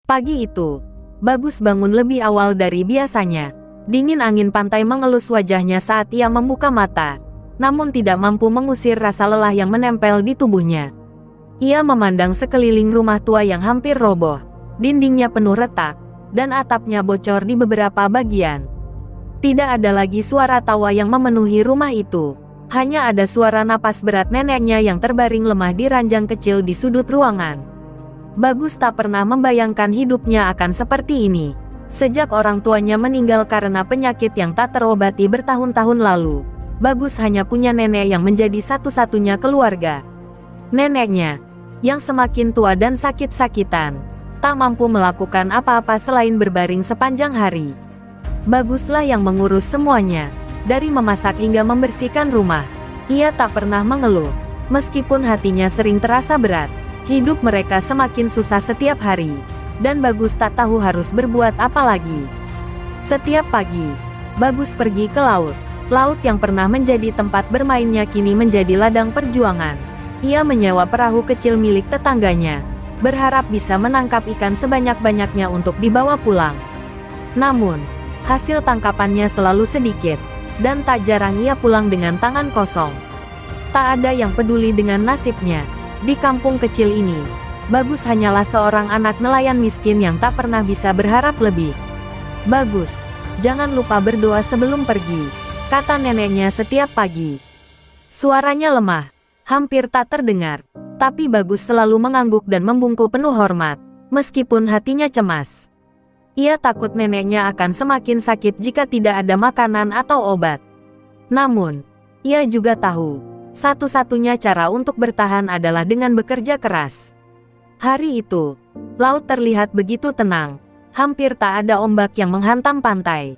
Pagi itu, Bagus bangun lebih awal dari biasanya. Dingin angin pantai mengelus wajahnya saat ia membuka mata, namun tidak mampu mengusir rasa lelah yang menempel di tubuhnya. Ia memandang sekeliling rumah tua yang hampir roboh. Dindingnya penuh retak, dan atapnya bocor di beberapa bagian. Tidak ada lagi suara tawa yang memenuhi rumah itu. Hanya ada suara napas berat neneknya yang terbaring lemah di ranjang kecil di sudut ruangan. Bagus tak pernah membayangkan hidupnya akan seperti ini. Sejak orang tuanya meninggal karena penyakit yang tak terobati bertahun-tahun lalu, Bagus hanya punya nenek yang menjadi satu-satunya keluarga. Neneknya, yang semakin tua dan sakit-sakitan, tak mampu melakukan apa-apa selain berbaring sepanjang hari. Baguslah yang mengurus semuanya, dari memasak hingga membersihkan rumah. Ia tak pernah mengeluh, meskipun hatinya sering terasa berat. Hidup mereka semakin susah setiap hari, dan Bagus tak tahu harus berbuat apa lagi. Setiap pagi, Bagus pergi ke laut. Laut yang pernah menjadi tempat bermainnya kini menjadi ladang perjuangan. Ia menyewa perahu kecil milik tetangganya, berharap bisa menangkap ikan sebanyak-banyaknya untuk dibawa pulang. Namun, hasil tangkapannya selalu sedikit, dan tak jarang ia pulang dengan tangan kosong. Tak ada yang peduli dengan nasibnya. Di kampung kecil ini, Bagus hanyalah seorang anak nelayan miskin yang tak pernah bisa berharap lebih. "Bagus, jangan lupa berdoa sebelum pergi," kata neneknya setiap pagi. Suaranya lemah, hampir tak terdengar, tapi Bagus selalu mengangguk dan membungkuk penuh hormat, meskipun hatinya cemas. Ia takut neneknya akan semakin sakit jika tidak ada makanan atau obat. Namun, ia juga tahu, satu-satunya cara untuk bertahan adalah dengan bekerja keras. Hari itu, laut terlihat begitu tenang, hampir tak ada ombak yang menghantam pantai.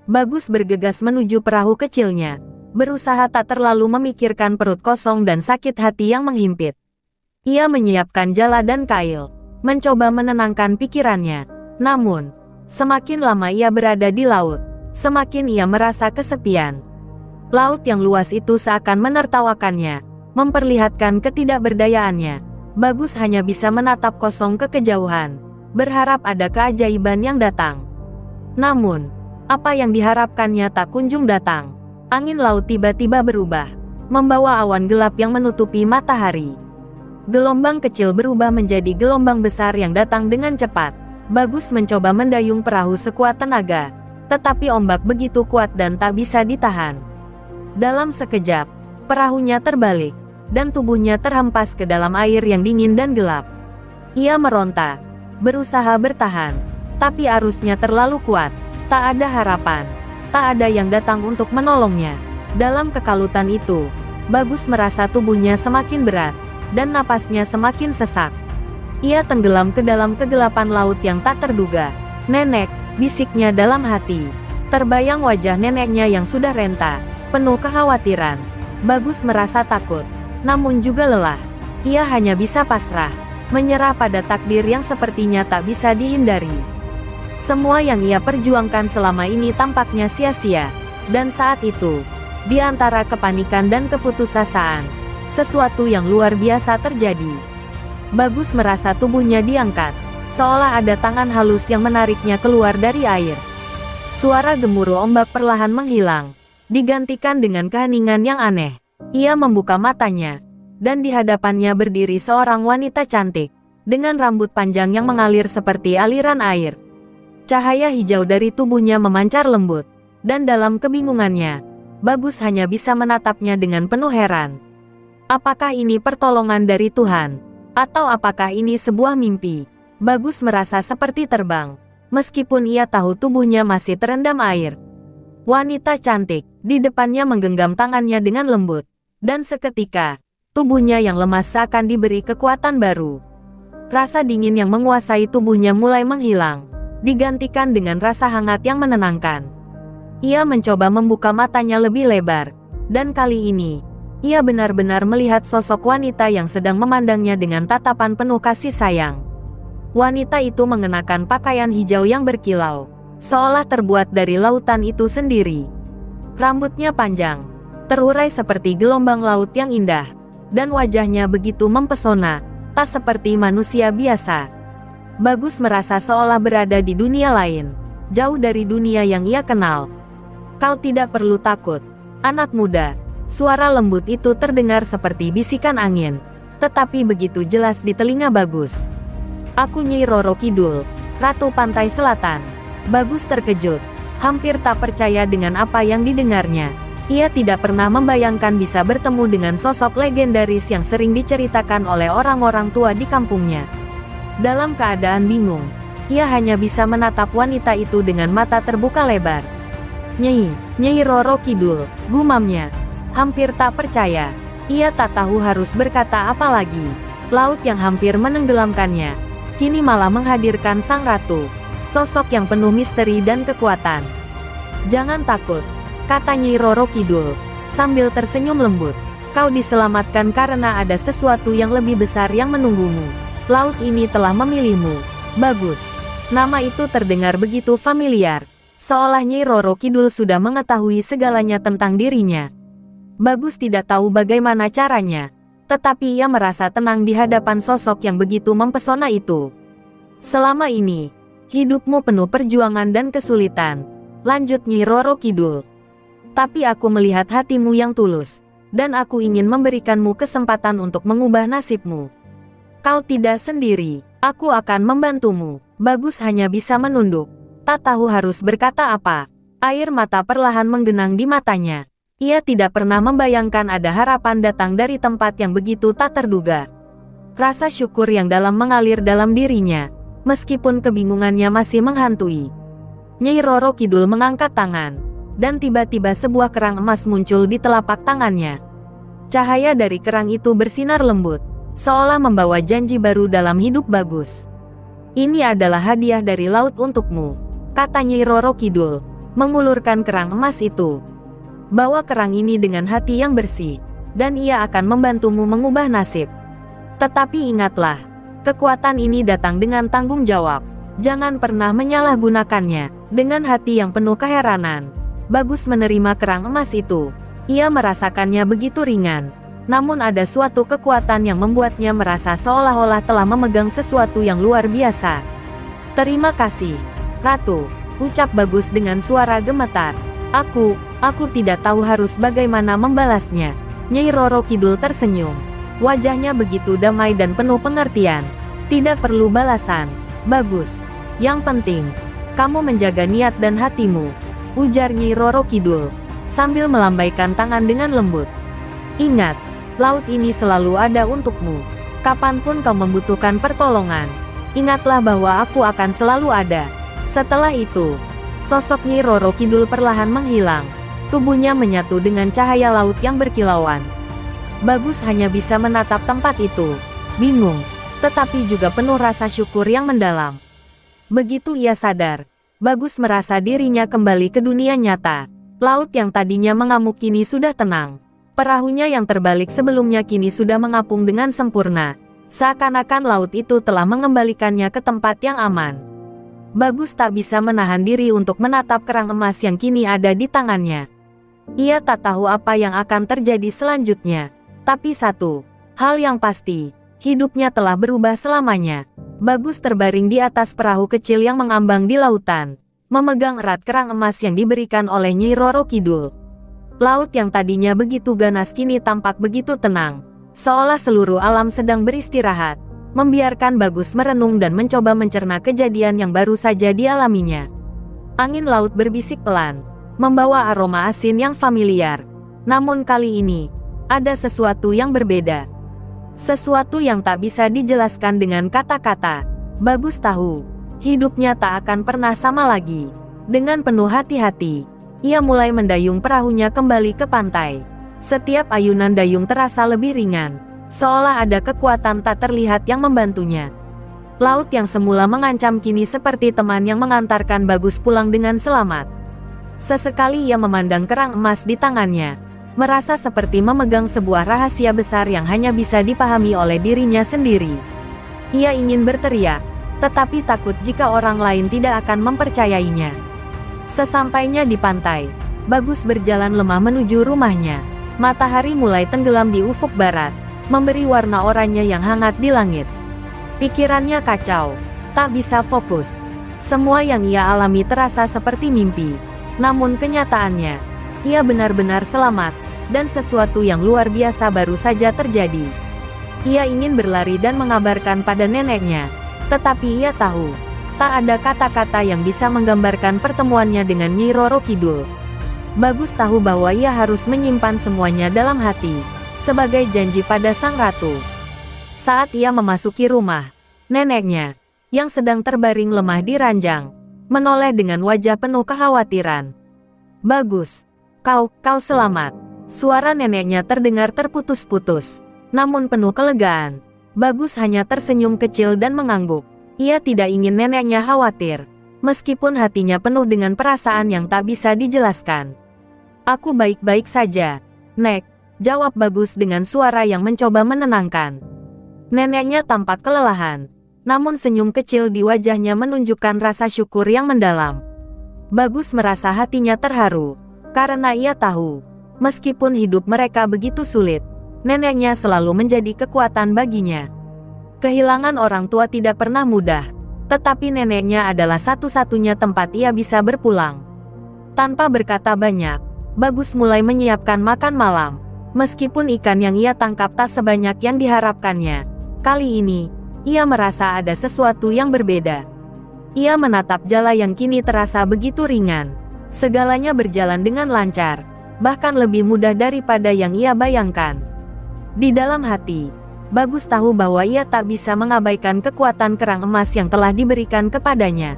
Bagus bergegas menuju perahu kecilnya, berusaha tak terlalu memikirkan perut kosong dan sakit hati yang menghimpit. Ia menyiapkan jala dan kail, mencoba menenangkan pikirannya. Namun, semakin lama ia berada di laut, semakin ia merasa kesepian. Laut yang luas itu seakan menertawakannya, memperlihatkan ketidakberdayaannya. Bagus hanya bisa menatap kosong ke kejauhan, berharap ada keajaiban yang datang. Namun, apa yang diharapkannya tak kunjung datang. Angin laut tiba-tiba berubah, membawa awan gelap yang menutupi matahari. Gelombang kecil berubah menjadi gelombang besar yang datang dengan cepat. Bagus mencoba mendayung perahu sekuat tenaga, tetapi ombak begitu kuat dan tak bisa ditahan. Dalam sekejap, perahunya terbalik, dan tubuhnya terhempas ke dalam air yang dingin dan gelap. Ia meronta, berusaha bertahan, tapi arusnya terlalu kuat. Tak ada harapan, tak ada yang datang untuk menolongnya. Dalam kekalutan itu, Bagus merasa tubuhnya semakin berat, dan napasnya semakin sesak. Ia tenggelam ke dalam kegelapan laut yang tak terduga. "Nenek," bisiknya dalam hati. Terbayang wajah neneknya yang sudah renta, penuh kekhawatiran. Bagus merasa takut, namun juga lelah. Ia hanya bisa pasrah, menyerah pada takdir yang sepertinya tak bisa dihindari. Semua yang ia perjuangkan selama ini tampaknya sia-sia. Dan saat itu, di antara kepanikan dan keputusasaan, sesuatu yang luar biasa terjadi. Bagus merasa tubuhnya diangkat, seolah ada tangan halus yang menariknya keluar dari air. Suara gemuruh ombak perlahan menghilang, digantikan dengan keheningan yang aneh. Ia membuka matanya, dan di hadapannya berdiri seorang wanita cantik, dengan rambut panjang yang mengalir seperti aliran air. Cahaya hijau dari tubuhnya memancar lembut, dan dalam kebingungannya, Bagus hanya bisa menatapnya dengan penuh heran. Apakah ini pertolongan dari Tuhan? Atau apakah ini sebuah mimpi? Bagus merasa seperti terbang, meskipun ia tahu tubuhnya masih terendam air. Wanita cantik, di depannya menggenggam tangannya dengan lembut, dan seketika, tubuhnya yang lemas seakan diberi kekuatan baru. Rasa dingin yang menguasai tubuhnya mulai menghilang, digantikan dengan rasa hangat yang menenangkan. Ia mencoba membuka matanya lebih lebar, dan kali ini, ia benar-benar melihat sosok wanita yang sedang memandangnya dengan tatapan penuh kasih sayang. Wanita itu mengenakan pakaian hijau yang berkilau, seolah terbuat dari lautan itu sendiri. Rambutnya panjang, terurai seperti gelombang laut yang indah, dan wajahnya begitu mempesona, tak seperti manusia biasa. Bagus merasa seolah berada di dunia lain, jauh dari dunia yang ia kenal. Kau tidak perlu takut, anak muda. Suara lembut itu terdengar seperti bisikan angin, tetapi begitu jelas di telinga Bagus. Aku Nyi Roro Kidul, Ratu Pantai Selatan. Bagus terkejut, hampir tak percaya dengan apa yang didengarnya. Ia tidak pernah membayangkan bisa bertemu dengan sosok legendaris yang sering diceritakan oleh orang-orang tua di kampungnya. Dalam keadaan bingung, ia hanya bisa menatap wanita itu dengan mata terbuka lebar. Nyai Roro Kidul, gumamnya. Hampir tak percaya. Ia tak tahu harus berkata apa lagi. Laut yang hampir menenggelamkannya, kini malah menghadirkan sang ratu. Sosok yang penuh misteri dan kekuatan. Jangan takut, kata Nyai Roro Kidul, sambil tersenyum lembut. Kau diselamatkan karena ada sesuatu yang lebih besar yang menunggumu. Laut ini telah memilihmu. Bagus. Nama itu terdengar begitu familiar, seolah Nyai Roro Kidul sudah mengetahui segalanya tentang dirinya. Bagus tidak tahu bagaimana caranya, tetapi ia merasa tenang di hadapan sosok yang begitu mempesona itu. Selama ini, hidupmu penuh perjuangan dan kesulitan, lanjut Nyai Roro Kidul. Tapi aku melihat hatimu yang tulus, dan aku ingin memberikanmu kesempatan untuk mengubah nasibmu. Kau tidak sendiri, aku akan membantumu. Bagus hanya bisa menunduk, tak tahu harus berkata apa. Air mata perlahan menggenang di matanya. Ia tidak pernah membayangkan ada harapan datang dari tempat yang begitu tak terduga. Rasa syukur yang dalam mengalir dalam dirinya, meskipun kebingungannya masih menghantui. Nyai Roro Kidul mengangkat tangan, dan tiba-tiba sebuah kerang emas muncul di telapak tangannya. Cahaya dari kerang itu bersinar lembut, seolah membawa janji baru dalam hidup Bagus. Ini adalah hadiah dari laut untukmu, kata Nyai Roro Kidul, mengulurkan kerang emas itu. Bawa kerang ini dengan hati yang bersih, dan ia akan membantumu mengubah nasib. Tetapi ingatlah, kekuatan ini datang dengan tanggung jawab. Jangan pernah menyalahgunakannya. Dengan hati yang penuh keheranan, Bagus menerima kerang emas itu. Ia merasakannya begitu ringan, namun ada suatu kekuatan yang membuatnya merasa seolah-olah telah memegang sesuatu yang luar biasa. Terima kasih, Ratu, ucap Bagus dengan suara gemetar. Aku tidak tahu harus bagaimana membalasnya. Nyai Roro Kidul tersenyum. Wajahnya begitu damai dan penuh pengertian. Tidak perlu balasan, Bagus. Yang penting, kamu menjaga niat dan hatimu, ujar Nyai Roro Kidul, sambil melambaikan tangan dengan lembut. Ingat, laut ini selalu ada untukmu. Kapanpun kau membutuhkan pertolongan, ingatlah bahwa aku akan selalu ada. Setelah itu, sosok Nyai Roro Kidul perlahan menghilang. Tubuhnya menyatu dengan cahaya laut yang berkilauan. Bagus hanya bisa menatap tempat itu, bingung, tetapi juga penuh rasa syukur yang mendalam. Begitu ia sadar, Bagus merasa dirinya kembali ke dunia nyata. Laut yang tadinya mengamuk kini sudah tenang. Perahunya yang terbalik sebelumnya kini sudah mengapung dengan sempurna. Seakan-akan laut itu telah mengembalikannya ke tempat yang aman. Bagus tak bisa menahan diri untuk menatap kerang emas yang kini ada di tangannya. Ia tak tahu apa yang akan terjadi selanjutnya. Tapi satu hal yang pasti, hidupnya telah berubah selamanya. Bagus terbaring di atas perahu kecil yang mengambang di lautan, memegang erat kerang emas yang diberikan oleh Nyai Roro Kidul. Laut yang tadinya begitu ganas kini tampak begitu tenang, seolah seluruh alam sedang beristirahat, membiarkan Bagus merenung dan mencoba mencerna kejadian yang baru saja dialaminya. Angin laut berbisik pelan, membawa aroma asin yang familiar. Namun kali ini, ada sesuatu yang berbeda. Sesuatu yang tak bisa dijelaskan dengan kata-kata. Bagus tahu, hidupnya tak akan pernah sama lagi. Dengan penuh hati-hati, ia mulai mendayung perahunya kembali ke pantai. Setiap ayunan dayung terasa lebih ringan, seolah ada kekuatan tak terlihat yang membantunya. Laut yang semula mengancam kini seperti teman yang mengantarkan Bagus pulang dengan selamat. Sesekali ia memandang kerang emas di tangannya, merasa seperti memegang sebuah rahasia besar yang hanya bisa dipahami oleh dirinya sendiri. Ia ingin berteriak, tetapi takut jika orang lain tidak akan mempercayainya. Sesampainya di pantai, Bagus berjalan lemah menuju rumahnya. Matahari mulai tenggelam di ufuk barat, memberi warna oranye yang hangat di langit. Pikirannya kacau, Tak bisa fokus. Semua yang ia alami terasa seperti mimpi. Namun kenyataannya, ia benar-benar selamat, dan sesuatu yang luar biasa baru saja terjadi. Ia ingin berlari dan mengabarkan pada neneknya, tetapi ia tahu, tak ada kata-kata yang bisa menggambarkan pertemuannya dengan Nyi Roro Kidul. Bagus tahu bahwa ia harus menyimpan semuanya dalam hati, sebagai janji pada sang ratu. Saat ia memasuki rumah, neneknya, yang sedang terbaring lemah di ranjang, menoleh dengan wajah penuh kekhawatiran. "Bagus, kau selamat." Suara neneknya terdengar terputus-putus, namun penuh kelegaan. Bagus hanya tersenyum kecil dan mengangguk. Ia tidak ingin neneknya khawatir, meskipun hatinya penuh dengan perasaan yang tak bisa dijelaskan. "Aku baik-baik saja, Nek," jawab Bagus dengan suara yang mencoba menenangkan. Neneknya tampak kelelahan, namun senyum kecil di wajahnya menunjukkan rasa syukur yang mendalam. Bagus merasa hatinya terharu, karena ia tahu, meskipun hidup mereka begitu sulit, neneknya selalu menjadi kekuatan baginya. Kehilangan orang tua tidak pernah mudah, tetapi neneknya adalah satu-satunya tempat ia bisa berpulang. Tanpa berkata banyak, Bagus mulai menyiapkan makan malam. Meskipun ikan yang ia tangkap tak sebanyak yang diharapkannya, kali ini, ia merasa ada sesuatu yang berbeda. Ia menatap Jala yang kini terasa begitu ringan. Segalanya berjalan dengan lancar, bahkan lebih mudah daripada yang ia bayangkan. Di dalam hati, Bagus tahu bahwa ia tak bisa mengabaikan kekuatan kerang emas yang telah diberikan kepadanya.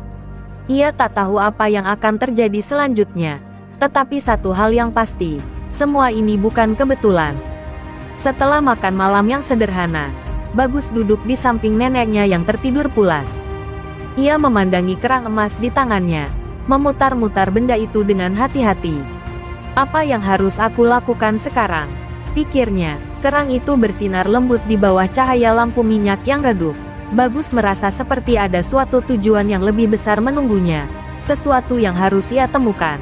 Ia tak tahu apa yang akan terjadi selanjutnya, tetapi satu hal yang pasti, semua ini bukan kebetulan. Setelah makan malam yang sederhana, Bagus duduk di samping neneknya yang tertidur pulas. Ia memandangi kerang emas di tangannya, memutar-mutar benda itu dengan hati-hati. "Apa yang harus aku lakukan sekarang?" pikirnya. Kerang itu bersinar lembut di bawah cahaya lampu minyak yang redup. Bagus merasa seperti ada suatu tujuan yang lebih besar menunggunya, sesuatu yang harus ia temukan.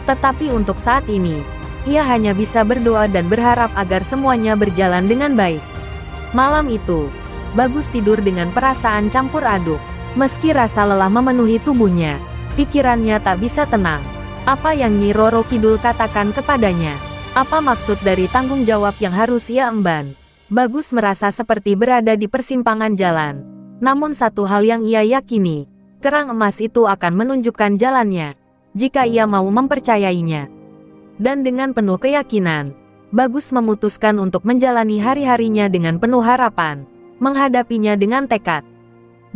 Tetapi untuk saat ini, ia hanya bisa berdoa dan berharap agar semuanya berjalan dengan baik. Malam itu, Bagus tidur dengan perasaan campur aduk. Meski rasa lelah memenuhi tubuhnya, pikirannya tak bisa tenang. Apa yang Nyi Roro Kidul katakan kepadanya? Apa maksud dari tanggung jawab yang harus ia emban? Bagus merasa seperti berada di persimpangan jalan. Namun satu hal yang ia yakini, kerang emas itu akan menunjukkan jalannya, jika ia mau mempercayainya. Dan dengan penuh keyakinan, Bagus memutuskan untuk menjalani hari-harinya dengan penuh harapan, menghadapinya dengan tekad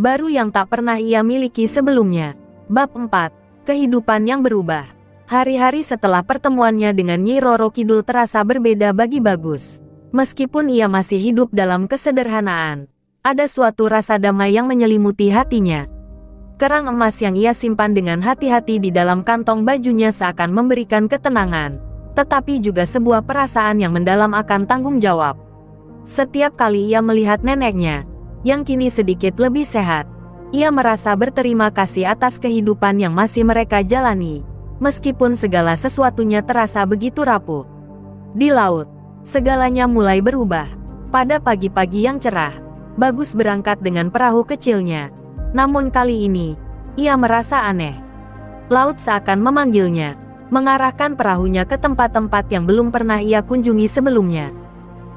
baru yang tak pernah ia miliki sebelumnya. Bab 4. Kehidupan yang berubah. Hari-hari setelah pertemuannya dengan Nyi Roro Kidul terasa berbeda bagi Bagus. Meskipun ia masih hidup dalam kesederhanaan, ada suatu rasa damai yang menyelimuti hatinya. Kerang emas yang ia simpan dengan hati-hati di dalam kantong bajunya seakan memberikan ketenangan, tetapi juga sebuah perasaan yang mendalam akan tanggung jawab. Setiap kali ia melihat neneknya, yang kini sedikit lebih sehat, ia merasa berterima kasih atas kehidupan yang masih mereka jalani, meskipun segala sesuatunya terasa begitu rapuh. Di laut, segalanya mulai berubah. Pada pagi-pagi yang cerah, Bagus berangkat dengan perahu kecilnya. Namun kali ini, ia merasa aneh. Laut seakan memanggilnya, mengarahkan perahunya ke tempat-tempat yang belum pernah ia kunjungi sebelumnya.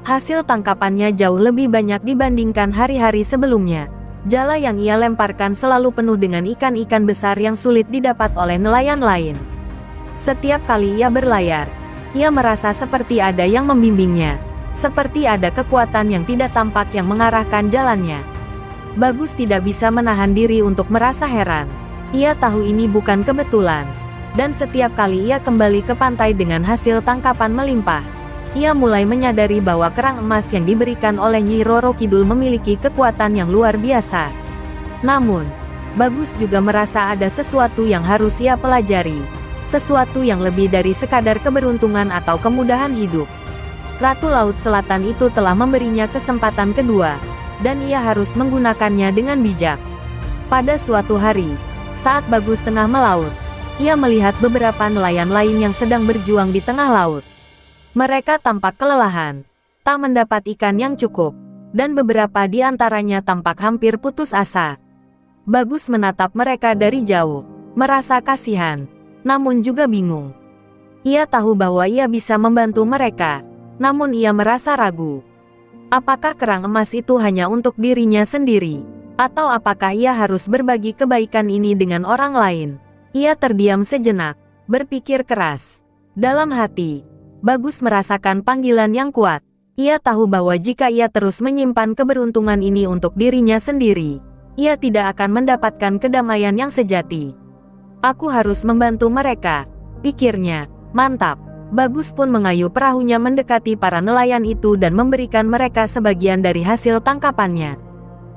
Hasil tangkapannya jauh lebih banyak dibandingkan hari-hari sebelumnya. Jala yang ia lemparkan selalu penuh dengan ikan-ikan besar yang sulit didapat oleh nelayan lain. Setiap kali ia berlayar, ia merasa seperti ada yang membimbingnya, seperti ada kekuatan yang tidak tampak yang mengarahkan jalannya. Bagus tidak bisa menahan diri untuk merasa heran. Ia tahu ini bukan kebetulan. Dan setiap kali ia kembali ke pantai dengan hasil tangkapan melimpah, ia mulai menyadari bahwa kerang emas yang diberikan oleh Nyi Roro Kidul memiliki kekuatan yang luar biasa. Namun, Bagus juga merasa ada sesuatu yang harus ia pelajari, sesuatu yang lebih dari sekadar keberuntungan atau kemudahan hidup. Ratu Laut Selatan itu telah memberinya kesempatan kedua, dan ia harus menggunakannya dengan bijak. Pada suatu hari, saat Bagus tengah melaut, ia melihat beberapa nelayan lain yang sedang berjuang di tengah laut. Mereka tampak kelelahan, tak mendapat ikan yang cukup, dan beberapa di antaranya tampak hampir putus asa. Bagus menatap mereka dari jauh, merasa kasihan, namun juga bingung. Ia tahu bahwa ia bisa membantu mereka, namun ia merasa ragu. Apakah kerang emas itu hanya untuk dirinya sendiri? Atau apakah ia harus berbagi kebaikan ini dengan orang lain? Ia terdiam sejenak, berpikir keras. Dalam hati, Bagus merasakan panggilan yang kuat. Ia tahu bahwa jika ia terus menyimpan keberuntungan ini untuk dirinya sendiri, ia tidak akan mendapatkan kedamaian yang sejati. Aku harus membantu mereka, pikirnya. Mantap. Bagus pun mengayuh perahunya mendekati para nelayan itu dan memberikan mereka sebagian dari hasil tangkapannya.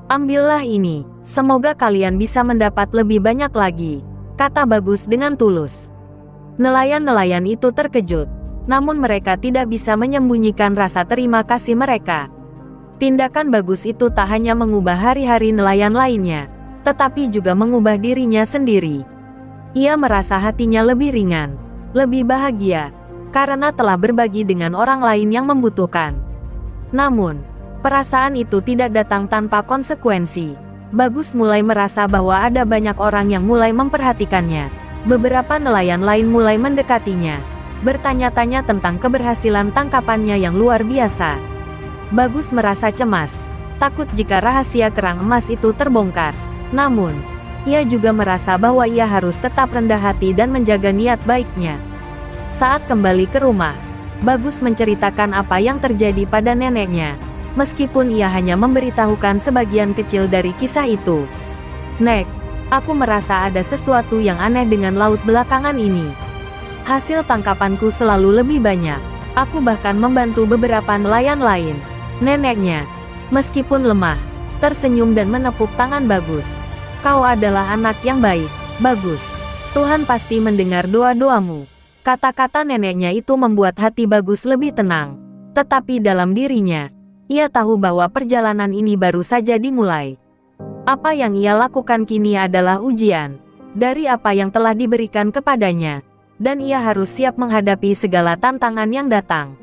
Ambillah ini, semoga kalian bisa mendapat lebih banyak lagi, kata Bagus dengan tulus. Nelayan-nelayan itu terkejut, namun mereka tidak bisa menyembunyikan rasa terima kasih mereka. Tindakan Bagus itu tak hanya mengubah hari-hari nelayan lainnya, tetapi juga mengubah dirinya sendiri. Ia merasa hatinya lebih ringan, lebih bahagia, karena telah berbagi dengan orang lain yang membutuhkan. Namun, perasaan itu tidak datang tanpa konsekuensi. Bagus mulai merasa bahwa ada banyak orang yang mulai memperhatikannya. Beberapa nelayan lain mulai mendekatinya, bertanya-tanya tentang keberhasilan tangkapannya yang luar biasa. Bagus merasa cemas, takut jika rahasia kerang emas itu terbongkar. Namun, ia juga merasa bahwa ia harus tetap rendah hati dan menjaga niat baiknya. Saat kembali ke rumah, Bagus menceritakan apa yang terjadi pada neneknya, meskipun ia hanya memberitahukan sebagian kecil dari kisah itu. "Nek, aku merasa ada sesuatu yang aneh dengan laut belakangan ini. Hasil tangkapanku selalu lebih banyak. Aku bahkan membantu beberapa nelayan lain." Neneknya, meskipun lemah, tersenyum dan menepuk tangan Bagus. "Kau adalah anak yang baik, Bagus. Tuhan pasti mendengar doa-doamu." Kata-kata neneknya itu membuat hati Bagus lebih tenang. Tetapi dalam dirinya, ia tahu bahwa perjalanan ini baru saja dimulai. Apa yang ia lakukan kini adalah ujian dari apa yang telah diberikan kepadanya, dan ia harus siap menghadapi segala tantangan yang datang.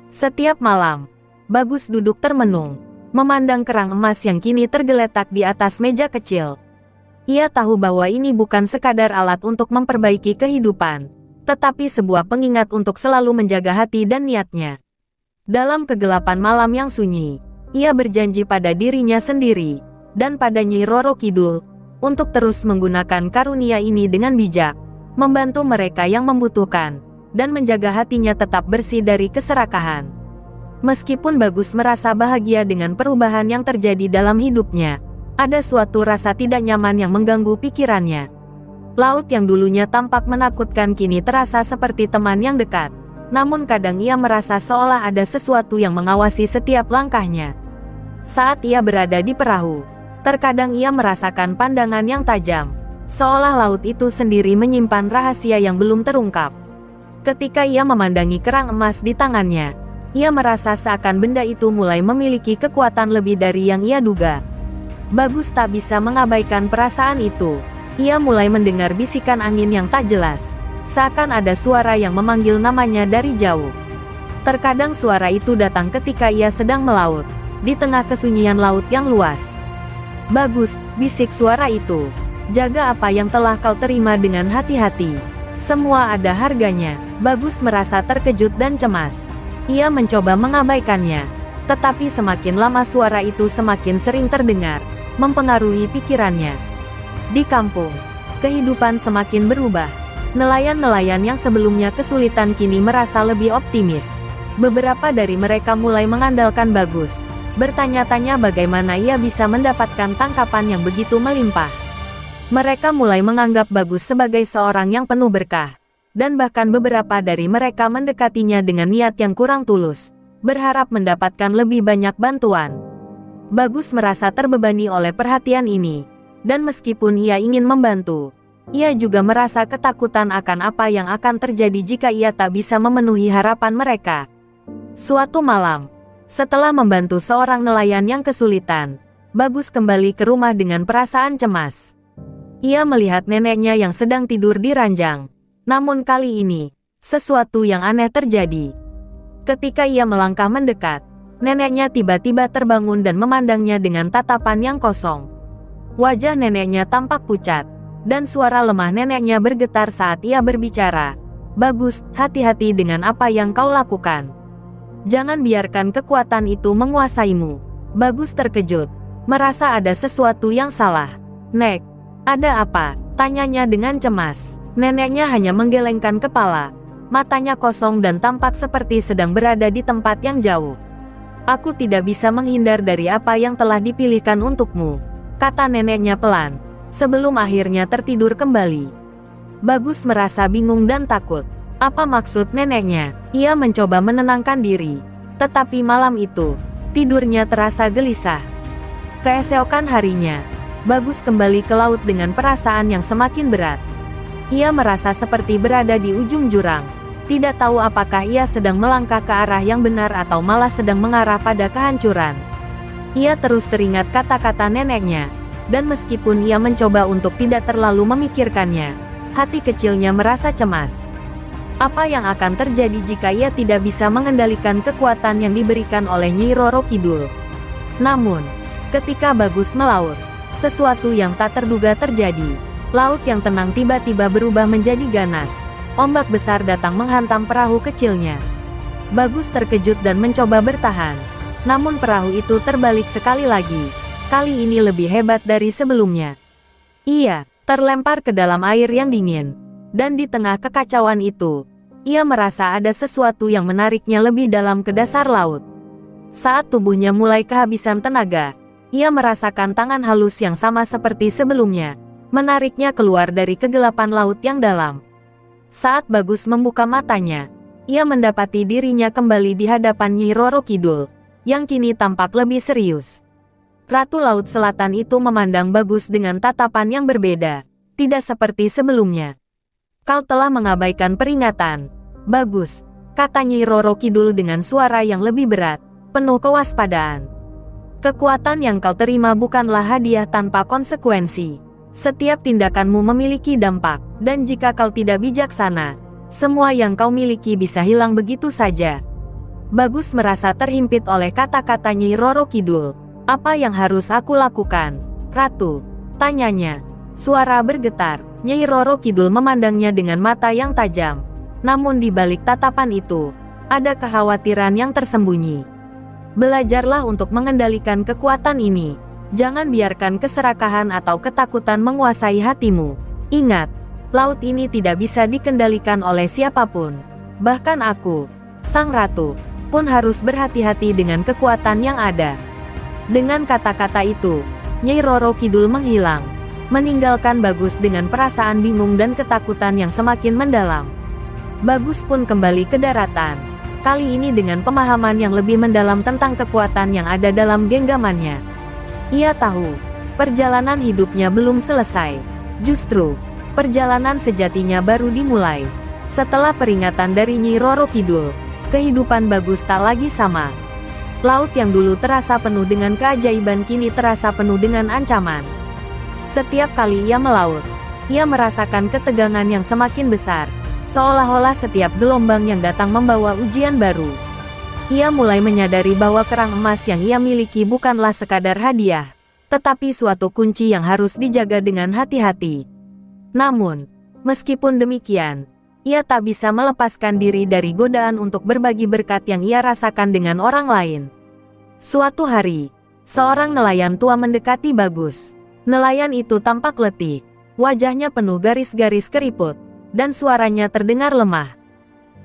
Setiap malam, Bagus duduk termenung, memandang kerang emas yang kini tergeletak di atas meja kecil. Ia tahu bahwa ini bukan sekadar alat untuk memperbaiki kehidupan, tetapi sebuah pengingat untuk selalu menjaga hati dan niatnya. Dalam kegelapan malam yang sunyi, ia berjanji pada dirinya sendiri, dan pada Nyi Roro Kidul, untuk terus menggunakan karunia ini dengan bijak, membantu mereka yang membutuhkan, dan menjaga hatinya tetap bersih dari keserakahan. Meskipun Bagus merasa bahagia dengan perubahan yang terjadi dalam hidupnya, ada suatu rasa tidak nyaman yang mengganggu pikirannya. Laut yang dulunya tampak menakutkan kini terasa seperti teman yang dekat. Namun kadang ia merasa seolah ada sesuatu yang mengawasi setiap langkahnya. Saat ia berada di perahu, terkadang ia merasakan pandangan yang tajam, seolah laut itu sendiri menyimpan rahasia yang belum terungkap. Ketika ia memandangi kerang emas di tangannya, ia merasa seakan benda itu mulai memiliki kekuatan lebih dari yang ia duga. Bagus tak bisa mengabaikan perasaan itu. Ia mulai mendengar bisikan angin yang tak jelas, seakan ada suara yang memanggil namanya dari jauh. Terkadang suara itu datang ketika ia sedang melaut, di tengah kesunyian laut yang luas. "Bagus," bisik suara itu. "Jaga apa yang telah kau terima dengan hati-hati. Semua ada harganya." Bagus merasa terkejut dan cemas. Ia mencoba mengabaikannya, tetapi semakin lama suara itu semakin sering terdengar, mempengaruhi pikirannya. Di kampung, kehidupan semakin berubah. Nelayan-nelayan yang sebelumnya kesulitan kini merasa lebih optimis. Beberapa dari mereka mulai mengandalkan Bagus, bertanya-tanya bagaimana ia bisa mendapatkan tangkapan yang begitu melimpah. Mereka mulai menganggap Bagus sebagai seorang yang penuh berkah. Dan bahkan beberapa dari mereka mendekatinya dengan niat yang kurang tulus, berharap mendapatkan lebih banyak bantuan. Bagus merasa terbebani oleh perhatian ini, dan meskipun ia ingin membantu, ia juga merasa ketakutan akan apa yang akan terjadi jika ia tak bisa memenuhi harapan mereka. Suatu malam, setelah membantu seorang nelayan yang kesulitan, Bagus kembali ke rumah dengan perasaan cemas. Ia melihat neneknya yang sedang tidur di ranjang. Namun kali ini, sesuatu yang aneh terjadi. Ketika ia melangkah mendekat, neneknya tiba-tiba terbangun dan memandangnya dengan tatapan yang kosong. Wajah neneknya tampak pucat, dan suara lemah neneknya bergetar saat ia berbicara. Bagus, hati-hati dengan apa yang kau lakukan. Jangan biarkan kekuatan itu menguasaimu. Bagus terkejut, merasa ada sesuatu yang salah. Nek, ada apa? Tanyanya dengan cemas. Neneknya hanya menggelengkan kepala. Matanya kosong dan tampak seperti sedang berada di tempat yang jauh. Aku tidak bisa menghindar dari apa yang telah dipilihkan untukmu, kata neneknya pelan, sebelum akhirnya tertidur kembali. Bagus merasa bingung dan takut. Apa maksud neneknya? Ia mencoba menenangkan diri. Tetapi malam itu, tidurnya terasa gelisah. Keesokan harinya, Bagus kembali ke laut dengan perasaan yang semakin berat. Ia merasa seperti berada di ujung jurang. Tidak tahu apakah ia sedang melangkah ke arah yang benar atau malah sedang mengarah pada kehancuran. Ia terus teringat kata-kata neneknya, dan meskipun ia mencoba untuk tidak terlalu memikirkannya, hati kecilnya merasa cemas. Apa yang akan terjadi jika ia tidak bisa mengendalikan kekuatan yang diberikan oleh Nyi Roro Kidul? Namun, ketika Bagus melaut, sesuatu yang tak terduga terjadi. Laut yang tenang tiba-tiba berubah menjadi ganas. Ombak besar datang menghantam perahu kecilnya. Bagus terkejut dan mencoba bertahan. Namun perahu itu terbalik sekali lagi. Kali ini lebih hebat dari sebelumnya. Ia terlempar ke dalam air yang dingin. Dan di tengah kekacauan itu, ia merasa ada sesuatu yang menariknya lebih dalam ke dasar laut. Saat tubuhnya mulai kehabisan tenaga, ia merasakan tangan halus yang sama seperti sebelumnya, menariknya keluar dari kegelapan laut yang dalam. Saat Bagus membuka matanya, ia mendapati dirinya kembali di hadapan Nyi Roro Kidul, yang kini tampak lebih serius. Ratu Laut Selatan itu memandang Bagus dengan tatapan yang berbeda, tidak seperti sebelumnya. Kau telah mengabaikan peringatan, Bagus, kata Nyi Roro Kidul dengan suara yang lebih berat, penuh kewaspadaan. Kekuatan yang kau terima bukanlah hadiah tanpa konsekuensi. Setiap tindakanmu memiliki dampak, dan jika kau tidak bijaksana, semua yang kau miliki bisa hilang begitu saja. Bagus merasa terhimpit oleh kata-kata Nyi Roro Kidul. Apa yang harus aku lakukan, Ratu? Tanyanya. Suara bergetar. Nyi Roro Kidul memandangnya dengan mata yang tajam. Namun di balik tatapan itu, ada kekhawatiran yang tersembunyi. Belajarlah untuk mengendalikan kekuatan ini. Jangan biarkan keserakahan atau ketakutan menguasai hatimu. Ingat, laut ini tidak bisa dikendalikan oleh siapapun. Bahkan aku, Sang Ratu, pun harus berhati-hati dengan kekuatan yang ada. Dengan kata-kata itu, Nyi Roro Kidul menghilang, meninggalkan Bagus dengan perasaan bingung dan ketakutan yang semakin mendalam. Bagus pun kembali ke daratan, kali ini dengan pemahaman yang lebih mendalam tentang kekuatan yang ada dalam genggamannya. Ia tahu, perjalanan hidupnya belum selesai. Justru, perjalanan sejatinya baru dimulai. Setelah peringatan dari Nyi Roro Kidul, kehidupan Bagus tak lagi sama. Laut yang dulu terasa penuh dengan keajaiban kini terasa penuh dengan ancaman. Setiap kali ia melaut, ia merasakan ketegangan yang semakin besar, seolah-olah setiap gelombang yang datang membawa ujian baru. Ia mulai menyadari bahwa kerang emas yang ia miliki bukanlah sekadar hadiah, tetapi suatu kunci yang harus dijaga dengan hati-hati. Namun, meskipun demikian, ia tak bisa melepaskan diri dari godaan untuk berbagi berkat yang ia rasakan dengan orang lain. Suatu hari, seorang nelayan tua mendekati Bagus. Nelayan itu tampak letih, wajahnya penuh garis-garis keriput, dan suaranya terdengar lemah.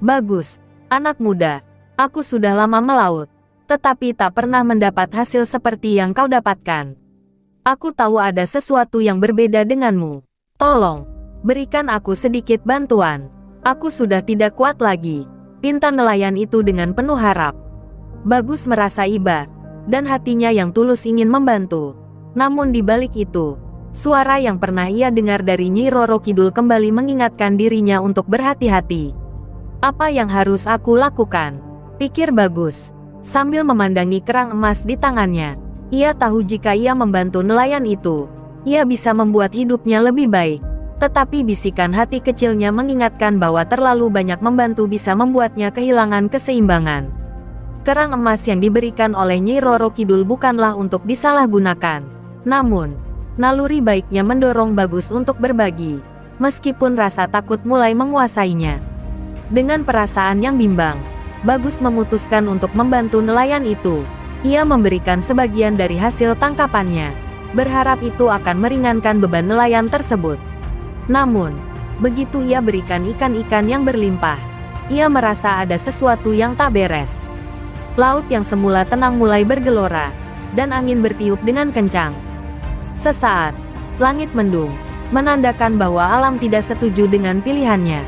Bagus, anak muda. Aku sudah lama melaut, tetapi tak pernah mendapat hasil seperti yang kau dapatkan. Aku tahu ada sesuatu yang berbeda denganmu. Tolong, berikan aku sedikit bantuan. Aku sudah tidak kuat lagi, pinta nelayan itu dengan penuh harap. Bagus merasa iba, dan hatinya yang tulus ingin membantu. Namun di balik itu, suara yang pernah ia dengar dari Nyi Roro Kidul kembali mengingatkan dirinya untuk berhati-hati. Apa yang harus aku lakukan? Pikir Bagus, sambil memandangi kerang emas di tangannya. Ia tahu jika ia membantu nelayan itu, ia bisa membuat hidupnya lebih baik. Tetapi bisikan hati kecilnya mengingatkan bahwa terlalu banyak membantu bisa membuatnya kehilangan keseimbangan. Kerang emas yang diberikan oleh Nyi Roro Kidul bukanlah untuk disalahgunakan. Namun, Naluri baiknya mendorong Bagus untuk berbagi, meskipun rasa takut mulai menguasainya. Dengan perasaan yang bimbang, Bagus memutuskan untuk membantu nelayan itu. Ia memberikan sebagian dari hasil tangkapannya, berharap itu akan meringankan beban nelayan tersebut. Namun, begitu ia berikan ikan-ikan yang berlimpah, ia merasa ada sesuatu yang tak beres. Laut yang semula tenang mulai bergelora, dan angin bertiup dengan kencang. Sesaat, langit mendung, menandakan bahwa alam tidak setuju dengan pilihannya.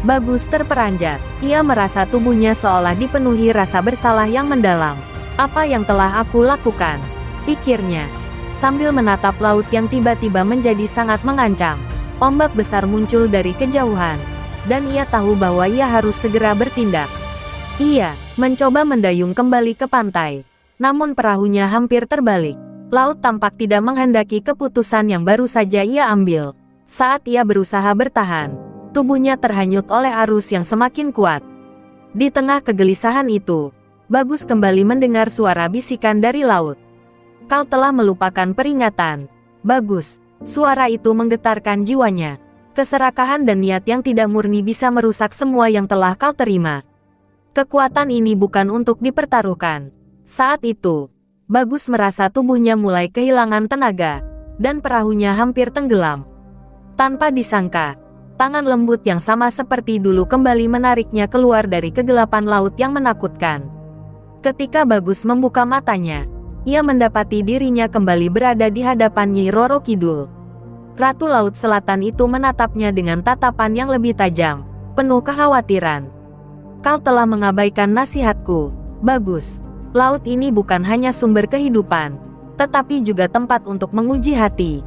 Bagus terperanjat, ia merasa tubuhnya seolah dipenuhi rasa bersalah yang mendalam. Apa yang telah aku lakukan? Pikirnya, sambil menatap laut yang tiba-tiba menjadi sangat mengancam. Ombak besar muncul dari kejauhan, dan ia tahu bahwa ia harus segera bertindak. Ia mencoba mendayung kembali ke pantai, namun perahunya hampir terbalik. Laut tampak tidak menghendaki keputusan yang baru saja ia ambil. Saat ia berusaha bertahan, tubuhnya terhanyut oleh arus yang semakin kuat. Di tengah kegelisahan itu, Bagus kembali mendengar suara bisikan dari laut. "Kau telah melupakan peringatan, Bagus." Suara itu menggetarkan jiwanya. Keserakahan dan niat yang tidak murni bisa merusak semua yang telah kau terima. Kekuatan ini bukan untuk dipertaruhkan. Saat itu, Bagus merasa tubuhnya mulai kehilangan tenaga, dan perahunya hampir tenggelam. Tanpa disangka, tangan lembut yang sama seperti dulu kembali menariknya keluar dari kegelapan laut yang menakutkan. Ketika Bagus membuka matanya, ia mendapati dirinya kembali berada di hadapan Nyi Roro Kidul. Ratu Laut Selatan itu menatapnya dengan tatapan yang lebih tajam, penuh kekhawatiran. "Kau telah mengabaikan nasihatku, Bagus. Laut ini bukan hanya sumber kehidupan, tetapi juga tempat untuk menguji hati.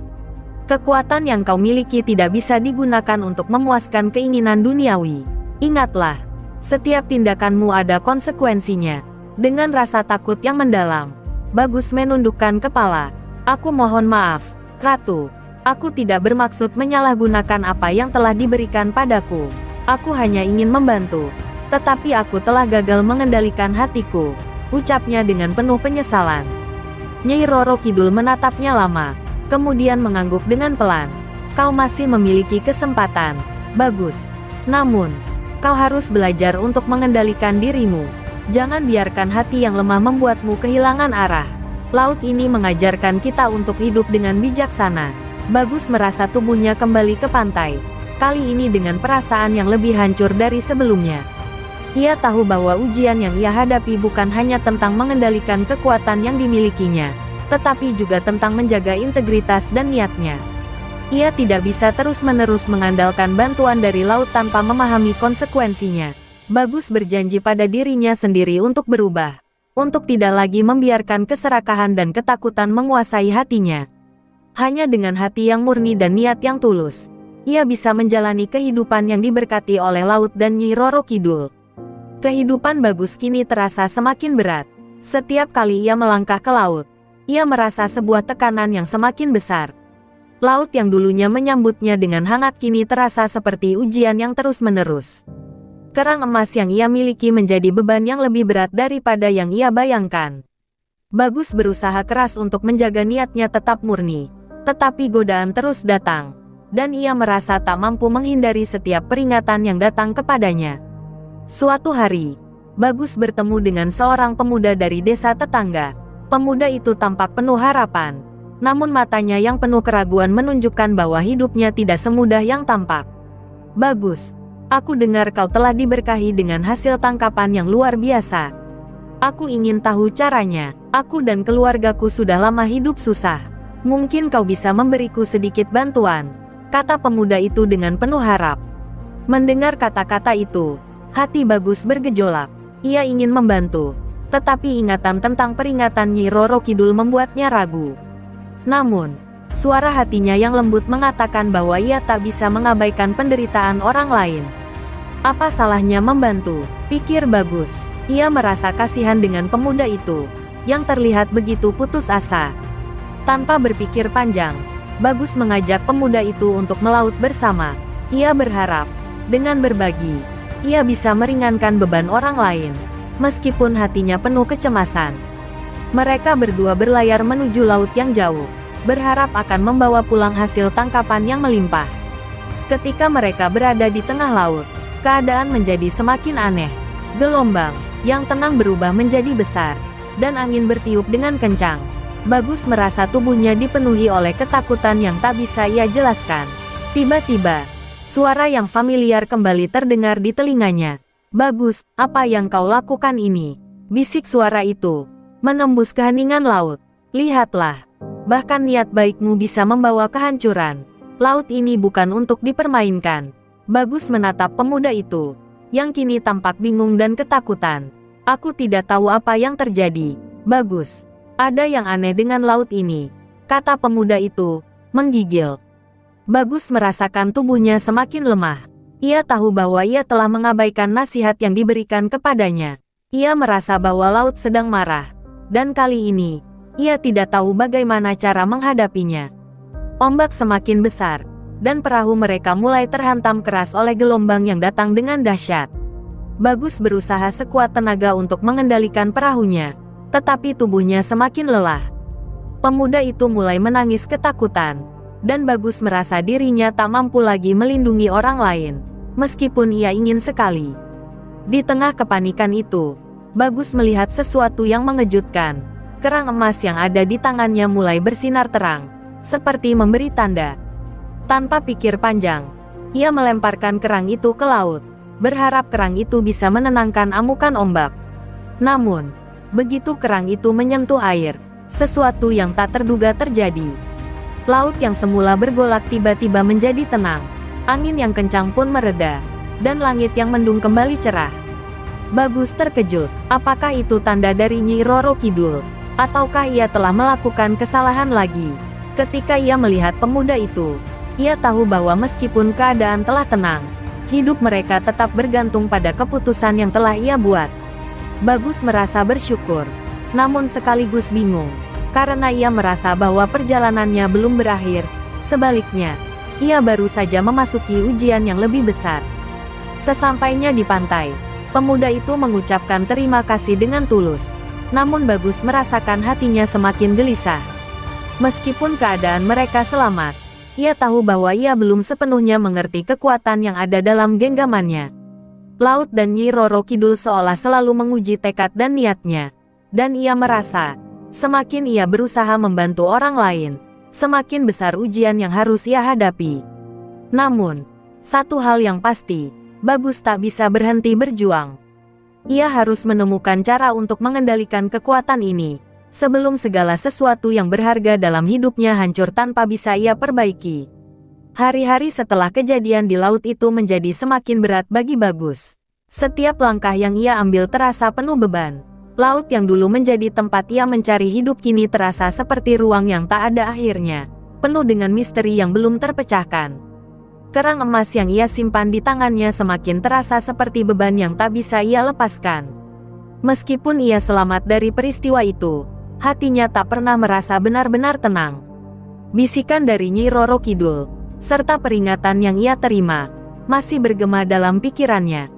Kekuatan yang kau miliki tidak bisa digunakan untuk memuaskan keinginan duniawi. Ingatlah, setiap tindakanmu ada konsekuensinya." Dengan rasa takut yang mendalam, Bagus menundukkan kepala. "Aku mohon maaf, Ratu. Aku tidak bermaksud menyalahgunakan apa yang telah diberikan padaku. Aku hanya ingin membantu. Tetapi aku telah gagal mengendalikan hatiku," ucapnya dengan penuh penyesalan. Nyai Roro Kidul menatapnya lama, kemudian mengangguk dengan pelan. "Kau masih memiliki kesempatan, Bagus. Namun, kau harus belajar untuk mengendalikan dirimu. Jangan biarkan hati yang lemah membuatmu kehilangan arah. Laut ini mengajarkan kita untuk hidup dengan bijaksana." Bagus merasa tubuhnya kembali ke pantai, kali ini dengan perasaan yang lebih hancur dari sebelumnya. Ia tahu bahwa ujian yang ia hadapi bukan hanya tentang mengendalikan kekuatan yang dimilikinya, tetapi juga tentang menjaga integritas dan niatnya. Ia tidak bisa terus-menerus mengandalkan bantuan dari laut tanpa memahami konsekuensinya. Bagus berjanji pada dirinya sendiri untuk berubah, untuk tidak lagi membiarkan keserakahan dan ketakutan menguasai hatinya. Hanya dengan hati yang murni dan niat yang tulus, ia bisa menjalani kehidupan yang diberkati oleh laut dan Nyi Roro Kidul. Kehidupan Bagus kini terasa semakin berat. Setiap kali ia melangkah ke laut, ia merasa sebuah tekanan yang semakin besar. Laut yang dulunya menyambutnya dengan hangat kini terasa seperti ujian yang terus-menerus. Kerang emas yang ia miliki menjadi beban yang lebih berat daripada yang ia bayangkan. Bagus berusaha keras untuk menjaga niatnya tetap murni, tetapi godaan terus datang, dan ia merasa tak mampu menghindari setiap peringatan yang datang kepadanya. Suatu hari, Bagus bertemu dengan seorang pemuda dari desa tetangga. Pemuda itu tampak penuh harapan, namun matanya yang penuh keraguan menunjukkan bahwa hidupnya tidak semudah yang tampak. "Bagus, aku dengar kau telah diberkahi dengan hasil tangkapan yang luar biasa. Aku ingin tahu caranya. Aku dan keluargaku sudah lama hidup susah. Mungkin kau bisa memberiku sedikit bantuan," kata pemuda itu dengan penuh harap. Mendengar kata-kata itu, hati Bagus bergejolak. Ia ingin membantu, tetapi ingatan tentang peringatan Nyi Roro Kidul membuatnya ragu. Namun, suara hatinya yang lembut mengatakan bahwa ia tak bisa mengabaikan penderitaan orang lain. Apa salahnya membantu, pikir Bagus. Ia merasa kasihan dengan pemuda itu, yang terlihat begitu putus asa. Tanpa berpikir panjang, Bagus mengajak pemuda itu untuk melaut bersama. Ia berharap, dengan berbagi, ia bisa meringankan beban orang lain, meskipun hatinya penuh kecemasan. Mereka berdua berlayar menuju laut yang jauh, berharap akan membawa pulang hasil tangkapan yang melimpah. Ketika mereka berada di tengah laut, keadaan menjadi semakin aneh. Gelombang yang tenang berubah menjadi besar, dan angin bertiup dengan kencang. Bagus merasa tubuhnya dipenuhi oleh ketakutan yang tak bisa ia jelaskan. Tiba-tiba, suara yang familiar kembali terdengar di telinganya. "Bagus, apa yang kau lakukan ini?" bisik suara itu, menembus keheningan laut. "Lihatlah, bahkan niat baikmu bisa membawa kehancuran. Laut ini bukan untuk dipermainkan." Bagus menatap pemuda itu, yang kini tampak bingung dan ketakutan. "Aku tidak tahu apa yang terjadi, Bagus. Ada yang aneh dengan laut ini," kata pemuda itu, menggigil. Bagus merasakan tubuhnya semakin lemah. Ia tahu bahwa ia telah mengabaikan nasihat yang diberikan kepadanya. Ia merasa bahwa laut sedang marah, dan kali ini, ia tidak tahu bagaimana cara menghadapinya. Ombak semakin besar, dan perahu mereka mulai terhantam keras oleh gelombang yang datang dengan dahsyat. Bagus berusaha sekuat tenaga untuk mengendalikan perahunya, tetapi tubuhnya semakin lelah. Pemuda itu mulai menangis ketakutan, dan Bagus merasa dirinya tak mampu lagi melindungi orang lain, meskipun ia ingin sekali. Di tengah kepanikan itu, Bagus melihat sesuatu yang mengejutkan. Kerang emas yang ada di tangannya mulai bersinar terang, seperti memberi tanda. Tanpa pikir panjang, ia melemparkan kerang itu ke laut, berharap kerang itu bisa menenangkan amukan ombak. Namun, begitu kerang itu menyentuh air, sesuatu yang tak terduga terjadi. Laut yang semula bergolak tiba-tiba menjadi tenang, angin yang kencang pun mereda, dan langit yang mendung kembali cerah. Bagus terkejut, apakah itu tanda dari Nyi Roro Kidul? Ataukah ia telah melakukan kesalahan lagi? Ketika ia melihat pemuda itu, ia tahu bahwa meskipun keadaan telah tenang, hidup mereka tetap bergantung pada keputusan yang telah ia buat. Bagus merasa bersyukur, namun sekaligus bingung, karena ia merasa bahwa perjalanannya belum berakhir. Sebaliknya, ia baru saja memasuki ujian yang lebih besar. Sesampainya di pantai, pemuda itu mengucapkan terima kasih dengan tulus, namun Bagus merasakan hatinya semakin gelisah. Meskipun keadaan mereka selamat, ia tahu bahwa ia belum sepenuhnya mengerti kekuatan yang ada dalam genggamannya. Laut dan Nyi Roro Kidul seolah selalu menguji tekad dan niatnya. Dan ia merasa, semakin ia berusaha membantu orang lain, semakin besar ujian yang harus ia hadapi. Namun, satu hal yang pasti, Bagus tak bisa berhenti berjuang. Ia harus menemukan cara untuk mengendalikan kekuatan ini, sebelum segala sesuatu yang berharga dalam hidupnya hancur tanpa bisa ia perbaiki. Hari-hari setelah kejadian di laut itu menjadi semakin berat bagi Bagus. Setiap langkah yang ia ambil terasa penuh beban. Laut yang dulu menjadi tempat ia mencari hidup kini terasa seperti ruang yang tak ada akhirnya, penuh dengan misteri yang belum terpecahkan. Kerang emas yang ia simpan di tangannya semakin terasa seperti beban yang tak bisa ia lepaskan. Meskipun ia selamat dari peristiwa itu, hatinya tak pernah merasa benar-benar tenang. Bisikan dari Nyi Roro Kidul, serta peringatan yang ia terima, masih bergema dalam pikirannya.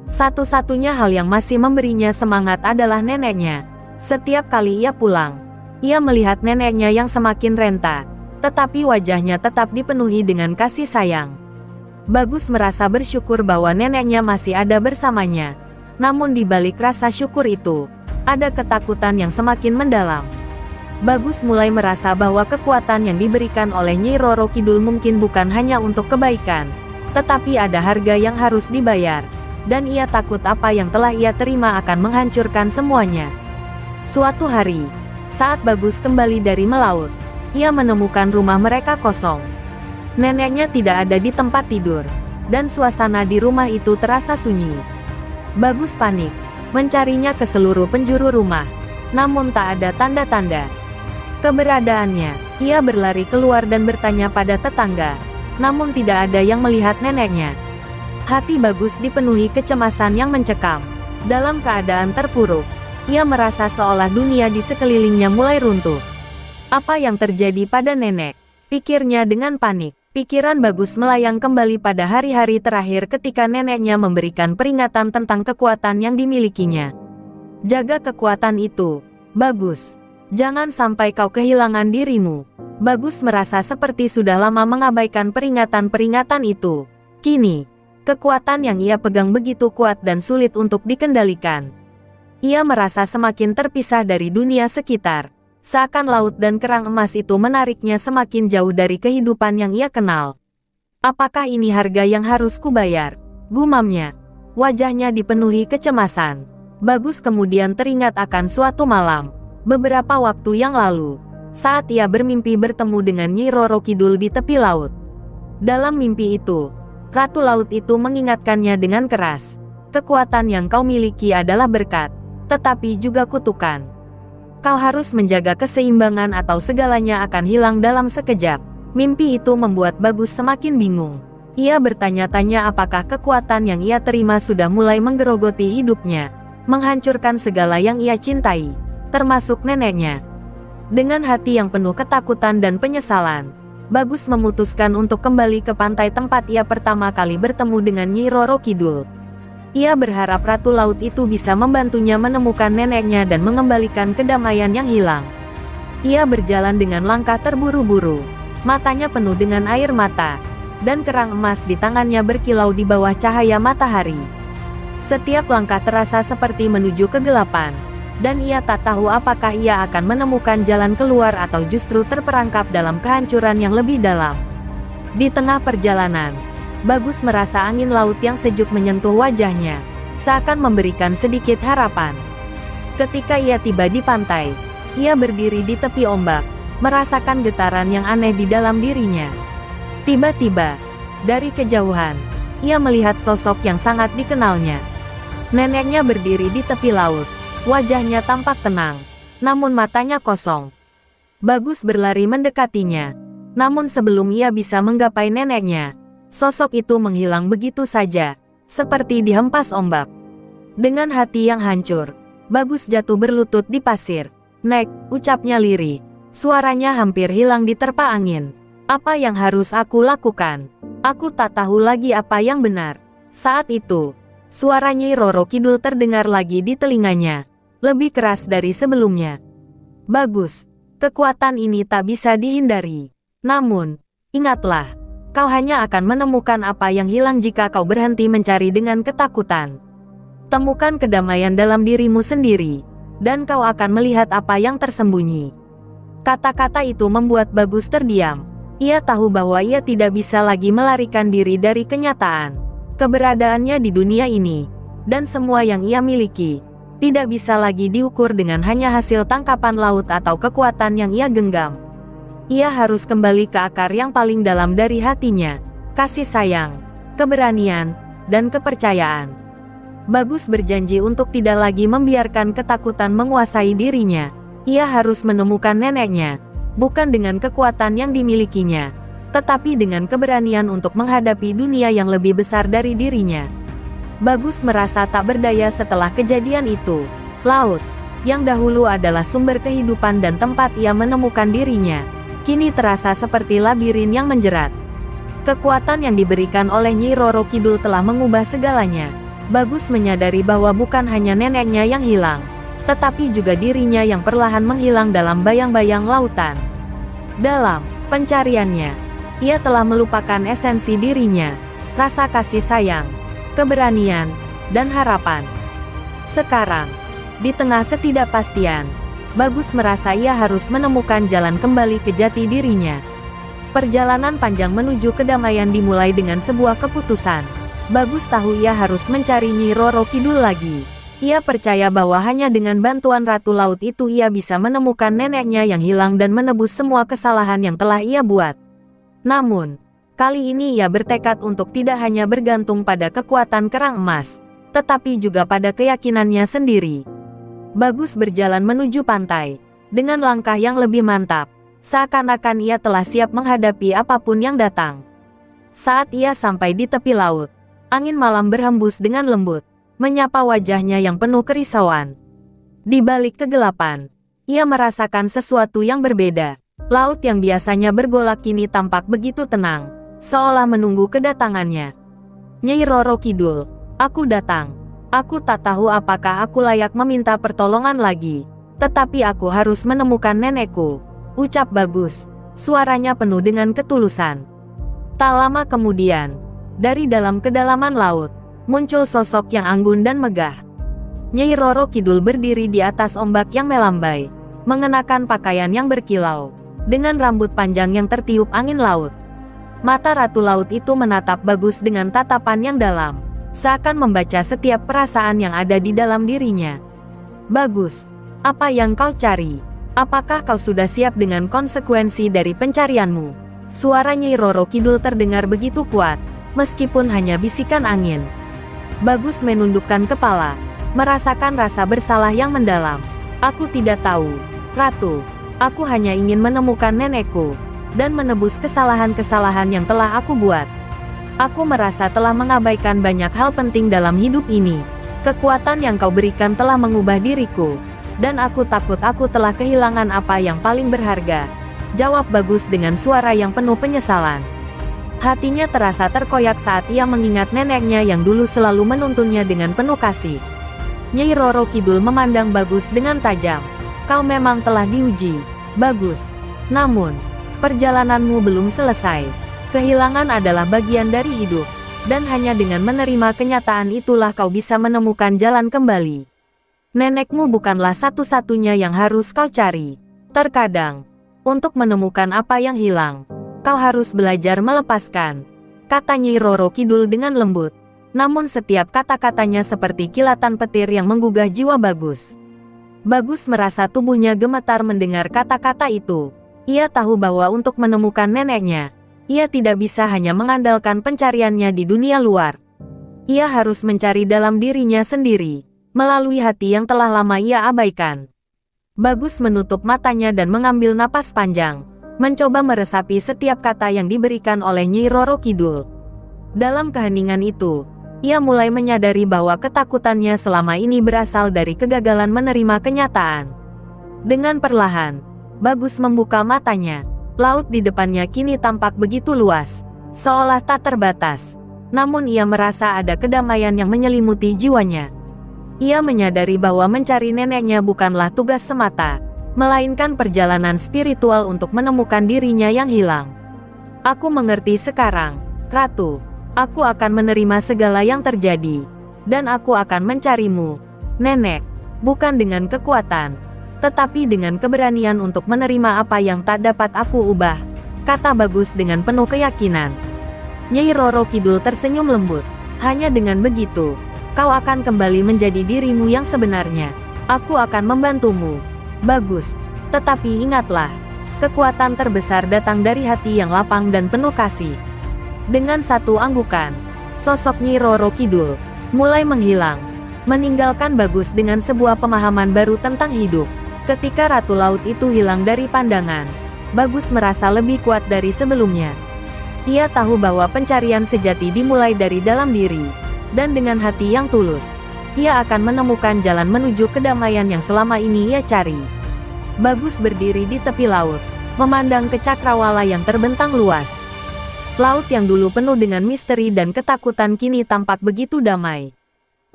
Satu-satunya hal yang masih memberinya semangat adalah neneknya. Setiap kali ia pulang, ia melihat neneknya yang semakin renta, tetapi wajahnya tetap dipenuhi dengan kasih sayang. Bagus merasa bersyukur bahwa neneknya masih ada bersamanya. Namun di balik rasa syukur itu, ada ketakutan yang semakin mendalam. Bagus mulai merasa bahwa kekuatan yang diberikan oleh Nyi Roro Kidul mungkin bukan hanya untuk kebaikan, tetapi ada harga yang harus dibayar, dan ia takut apa yang telah ia terima akan menghancurkan semuanya. Suatu hari, saat Bagus kembali dari melaut, ia menemukan rumah mereka kosong. Neneknya tidak ada di tempat tidur, dan suasana di rumah itu terasa sunyi. Bagus panik, mencarinya ke seluruh penjuru rumah, namun tak ada tanda-tanda keberadaannya. Ia berlari keluar dan bertanya pada tetangga, namun tidak ada yang melihat neneknya. Hati Bagus dipenuhi kecemasan yang mencekam. Dalam keadaan terpuruk, ia merasa seolah dunia di sekelilingnya mulai runtuh. Apa yang terjadi pada nenek? Pikirnya dengan panik. Pikiran Bagus melayang kembali pada hari-hari terakhir ketika neneknya memberikan peringatan tentang kekuatan yang dimilikinya. Jaga kekuatan itu, Bagus. Jangan sampai kau kehilangan dirimu. Bagus merasa seperti sudah lama mengabaikan peringatan-peringatan itu. Kini, kekuatan yang ia pegang begitu kuat dan sulit untuk dikendalikan. Ia merasa semakin terpisah dari dunia sekitar. Seakan laut dan kerang emas itu menariknya semakin jauh dari kehidupan yang ia kenal. Apakah ini harga yang harus kubayar? Gumamnya. Wajahnya dipenuhi kecemasan. Bagus kemudian teringat akan suatu malam, beberapa waktu yang lalu, saat ia bermimpi bertemu dengan Nyi Roro Kidul di tepi laut. Dalam mimpi itu, Ratu Laut itu mengingatkannya dengan keras, kekuatan yang kau miliki adalah berkat, tetapi juga kutukan. Kau harus menjaga keseimbangan atau segalanya akan hilang dalam sekejap. Mimpi itu membuat Bagus semakin bingung. Ia bertanya-tanya apakah kekuatan yang ia terima sudah mulai menggerogoti hidupnya, menghancurkan segala yang ia cintai, termasuk neneknya. Dengan hati yang penuh ketakutan dan penyesalan, Bagus memutuskan untuk kembali ke pantai tempat ia pertama kali bertemu dengan Nyi Roro Kidul. Ia berharap Ratu Laut itu bisa membantunya menemukan neneknya dan mengembalikan kedamaian yang hilang. Ia berjalan dengan langkah terburu-buru, matanya penuh dengan air mata, dan kerang emas di tangannya berkilau di bawah cahaya matahari. Setiap langkah terasa seperti menuju kegelapan, dan ia tak tahu apakah ia akan menemukan jalan keluar atau justru terperangkap dalam kehancuran yang lebih dalam. Di tengah perjalanan, Bagus merasa angin laut yang sejuk menyentuh wajahnya, seakan memberikan sedikit harapan. Ketika ia tiba di pantai, ia berdiri di tepi ombak, merasakan getaran yang aneh di dalam dirinya. Tiba-tiba, dari kejauhan, ia melihat sosok yang sangat dikenalnya. Neneknya berdiri di tepi laut. Wajahnya tampak tenang, namun matanya kosong. Bagus berlari mendekatinya, namun sebelum ia bisa menggapai neneknya, sosok itu menghilang begitu saja, seperti dihempas ombak. Dengan hati yang hancur, Bagus jatuh berlutut di pasir. "Nek," ucapnya lirih, suaranya hampir hilang diterpa angin. "Apa yang harus aku lakukan? Aku tak tahu lagi apa yang benar." Saat itu, suara Nyi Roro Kidul terdengar lagi di telinganya, lebih keras dari sebelumnya. "Bagus, kekuatan ini tak bisa dihindari. Namun, ingatlah, kau hanya akan menemukan apa yang hilang jika kau berhenti mencari dengan ketakutan. Temukan kedamaian dalam dirimu sendiri, dan kau akan melihat apa yang tersembunyi." Kata-kata itu membuat Bagus terdiam. Ia tahu bahwa ia tidak bisa lagi melarikan diri dari kenyataan. Keberadaannya di dunia ini, dan semua yang ia miliki, tidak bisa lagi diukur dengan hanya hasil tangkapan laut atau kekuatan yang ia genggam. Ia harus kembali ke akar yang paling dalam dari hatinya, kasih sayang, keberanian, dan kepercayaan. Bagus berjanji untuk tidak lagi membiarkan ketakutan menguasai dirinya. Ia harus menemukan neneknya, bukan dengan kekuatan yang dimilikinya, tetapi dengan keberanian untuk menghadapi dunia yang lebih besar dari dirinya. Bagus merasa tak berdaya setelah kejadian itu. Laut, yang dahulu adalah sumber kehidupan dan tempat ia menemukan dirinya, kini terasa seperti labirin yang menjerat. Kekuatan yang diberikan oleh Nyi Roro Kidul telah mengubah segalanya. Bagus menyadari bahwa bukan hanya neneknya yang hilang, tetapi juga dirinya yang perlahan menghilang dalam bayang-bayang lautan. Dalam pencariannya, ia telah melupakan esensi dirinya, rasa kasih sayang, keberanian, dan harapan. Sekarang, di tengah ketidakpastian, Bagus merasa ia harus menemukan jalan kembali ke jati dirinya. Perjalanan panjang menuju kedamaian dimulai dengan sebuah keputusan. Bagus tahu ia harus mencari Nyi Roro Kidul lagi. Ia percaya bahwa hanya dengan bantuan Ratu Laut itu ia bisa menemukan neneknya yang hilang dan menebus semua kesalahan yang telah ia buat. Namun, kali ini ia bertekad untuk tidak hanya bergantung pada kekuatan kerang emas, tetapi juga pada keyakinannya sendiri. Bagus berjalan menuju pantai, dengan langkah yang lebih mantap, seakan-akan ia telah siap menghadapi apapun yang datang. Saat ia sampai di tepi laut, angin malam berhembus dengan lembut, menyapa wajahnya yang penuh kerisauan. Di balik kegelapan, ia merasakan sesuatu yang berbeda. Laut yang biasanya bergolak kini tampak begitu tenang, seolah menunggu kedatangannya. "Nyi Roro Kidul, aku datang. Aku tak tahu apakah aku layak meminta pertolongan lagi, tetapi aku harus menemukan nenekku," ucap Bagus, Suaranya penuh dengan ketulusan. Tak lama kemudian, dari dalam kedalaman laut, muncul sosok yang anggun dan megah. Nyai Roro Kidul berdiri di atas ombak yang melambai, mengenakan pakaian yang berkilau, dengan rambut panjang yang tertiup angin laut. Mata Ratu Laut itu menatap Bagus dengan tatapan yang dalam, seakan membaca setiap perasaan yang ada di dalam dirinya. Bagus, apa yang kau cari? Apakah kau sudah siap dengan konsekuensi dari pencarianmu? Suara Nyai Roro Kidul terdengar begitu kuat, meskipun hanya bisikan angin. Bagus menundukkan kepala, merasakan rasa bersalah yang mendalam. Aku tidak tahu, Ratu. Aku hanya ingin menemukan nenekku, dan menebus kesalahan-kesalahan yang telah aku buat. Aku merasa telah mengabaikan banyak hal penting dalam hidup ini. Kekuatan yang kau berikan telah mengubah diriku, dan aku takut aku telah kehilangan apa yang paling berharga. Jawab Bagus dengan suara yang penuh penyesalan. Hatinya terasa terkoyak saat ia mengingat neneknya yang dulu selalu menuntunnya dengan penuh kasih. Nyai Roro Kidul memandang Bagus dengan tajam. Kau memang telah diuji, Bagus. Namun, perjalananmu belum selesai. Kehilangan adalah bagian dari hidup, dan hanya dengan menerima kenyataan itulah kau bisa menemukan jalan kembali. Nenekmu bukanlah satu-satunya yang harus kau cari. Terkadang, untuk menemukan apa yang hilang, kau harus belajar melepaskan, kata Nyai Roro Kidul dengan lembut. Namun setiap kata-katanya seperti kilatan petir yang menggugah jiwa Bagus. Bagus merasa tubuhnya gemetar mendengar kata-kata itu. Ia tahu bahwa untuk menemukan neneknya, ia tidak bisa hanya mengandalkan pencariannya di dunia luar. Ia harus mencari dalam dirinya sendiri, melalui hati yang telah lama ia abaikan. Bagus menutup matanya dan mengambil napas panjang, mencoba meresapi setiap kata yang diberikan oleh Nyai Roro Kidul. Dalam keheningan itu, ia mulai menyadari bahwa ketakutannya selama ini berasal dari kegagalan menerima kenyataan. Dengan perlahan, Bagus membuka matanya. Laut di depannya kini tampak begitu luas, seolah tak terbatas. Namun ia merasa ada kedamaian yang menyelimuti jiwanya. Ia menyadari bahwa mencari neneknya bukanlah tugas semata, melainkan perjalanan spiritual untuk menemukan dirinya yang hilang. Aku mengerti sekarang, Ratu. Aku akan menerima segala yang terjadi, dan aku akan mencarimu, nenek, bukan dengan kekuatan, tetapi dengan keberanian untuk menerima apa yang tak dapat aku ubah, kata Bagus dengan penuh keyakinan. Nyai Roro Kidul tersenyum lembut. Hanya dengan begitu, kau akan kembali menjadi dirimu yang sebenarnya. Aku akan membantumu, Bagus. Tetapi ingatlah, kekuatan terbesar datang dari hati yang lapang dan penuh kasih. Dengan satu anggukan, sosok Nyai Roro Kidul mulai menghilang, meninggalkan Bagus dengan sebuah pemahaman baru tentang hidup. Ketika Ratu Laut itu hilang dari pandangan, Bagus merasa lebih kuat dari sebelumnya. Ia tahu bahwa pencarian sejati dimulai dari dalam diri, dan dengan hati yang tulus, ia akan menemukan jalan menuju kedamaian yang selama ini ia cari. Bagus berdiri di tepi laut, memandang ke cakrawala yang terbentang luas. Laut yang dulu penuh dengan misteri dan ketakutan kini tampak begitu damai.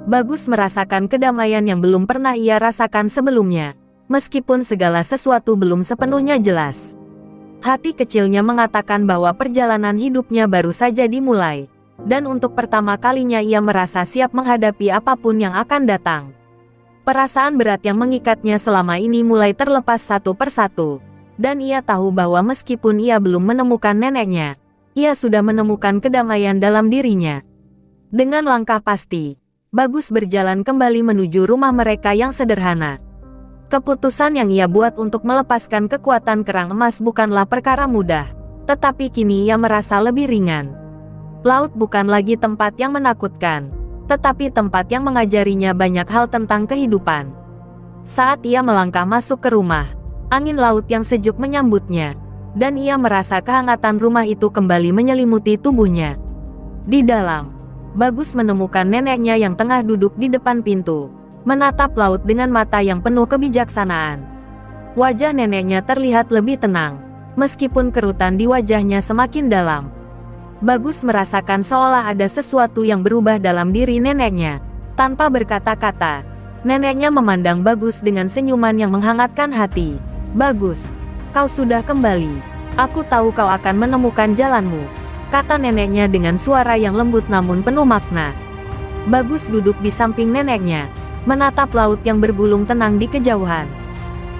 Bagus merasakan kedamaian yang belum pernah ia rasakan sebelumnya, meskipun segala sesuatu belum sepenuhnya jelas. Hati kecilnya mengatakan bahwa perjalanan hidupnya baru saja dimulai, dan untuk pertama kalinya ia merasa siap menghadapi apapun yang akan datang. Perasaan berat yang mengikatnya selama ini mulai terlepas satu persatu, dan ia tahu bahwa meskipun ia belum menemukan neneknya, ia sudah menemukan kedamaian dalam dirinya. Dengan langkah pasti, Bagus berjalan kembali menuju rumah mereka yang sederhana. Keputusan yang ia buat untuk melepaskan kekuatan kerang emas bukanlah perkara mudah, tetapi kini ia merasa lebih ringan. Laut bukan lagi tempat yang menakutkan, tetapi tempat yang mengajarinya banyak hal tentang kehidupan. Saat ia melangkah masuk ke rumah, angin laut yang sejuk menyambutnya, dan ia merasa kehangatan rumah itu kembali menyelimuti tubuhnya. Di dalam, Bagus menemukan neneknya yang tengah duduk di depan pintu, menatap laut dengan mata yang penuh kebijaksanaan. Wajah neneknya terlihat lebih tenang, meskipun kerutan di wajahnya semakin dalam. Bagus merasakan seolah ada sesuatu yang berubah dalam diri neneknya. Tanpa berkata-kata, neneknya memandang Bagus dengan senyuman yang menghangatkan hati. Bagus, kau sudah kembali. Aku tahu kau akan menemukan jalanmu, kata neneknya dengan suara yang lembut namun penuh makna. Bagus duduk di samping neneknya, menatap laut yang bergulung tenang di kejauhan.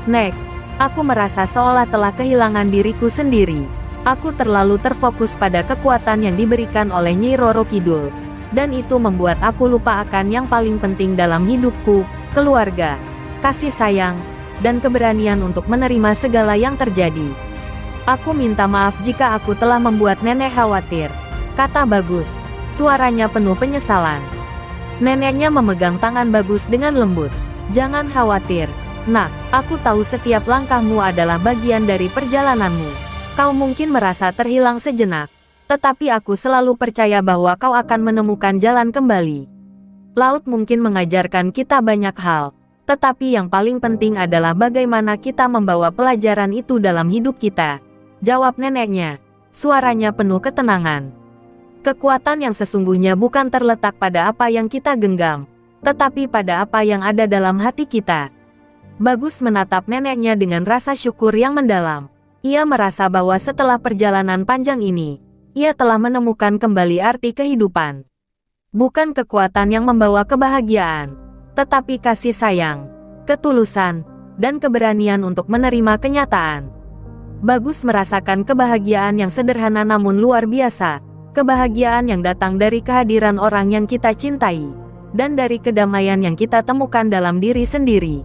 Nek, aku merasa seolah telah kehilangan diriku sendiri. Aku terlalu terfokus pada kekuatan yang diberikan oleh Nyi Roro Kidul. Dan itu membuat aku lupa akan yang paling penting dalam hidupku, keluarga, kasih sayang, dan keberanian untuk menerima segala yang terjadi. Aku minta maaf jika aku telah membuat nenek khawatir, kata Bagus, suaranya penuh penyesalan. Neneknya memegang tangan Bagus dengan lembut. Jangan khawatir, nak, aku tahu setiap langkahmu adalah bagian dari perjalananmu. Kau mungkin merasa terhilang sejenak, tetapi aku selalu percaya bahwa kau akan menemukan jalan kembali. Laut mungkin mengajarkan kita banyak hal, tetapi yang paling penting adalah bagaimana kita membawa pelajaran itu dalam hidup kita, jawab neneknya, suaranya penuh ketenangan. Kekuatan yang sesungguhnya bukan terletak pada apa yang kita genggam, tetapi pada apa yang ada dalam hati kita. Bagus menatap neneknya dengan rasa syukur yang mendalam. Ia merasa bahwa setelah perjalanan panjang ini, ia telah menemukan kembali arti kehidupan. Bukan kekuatan yang membawa kebahagiaan, tetapi kasih sayang, ketulusan, dan keberanian untuk menerima kenyataan. Bagus merasakan kebahagiaan yang sederhana namun luar biasa. Kebahagiaan yang datang dari kehadiran orang yang kita cintai, dan dari kedamaian yang kita temukan dalam diri sendiri.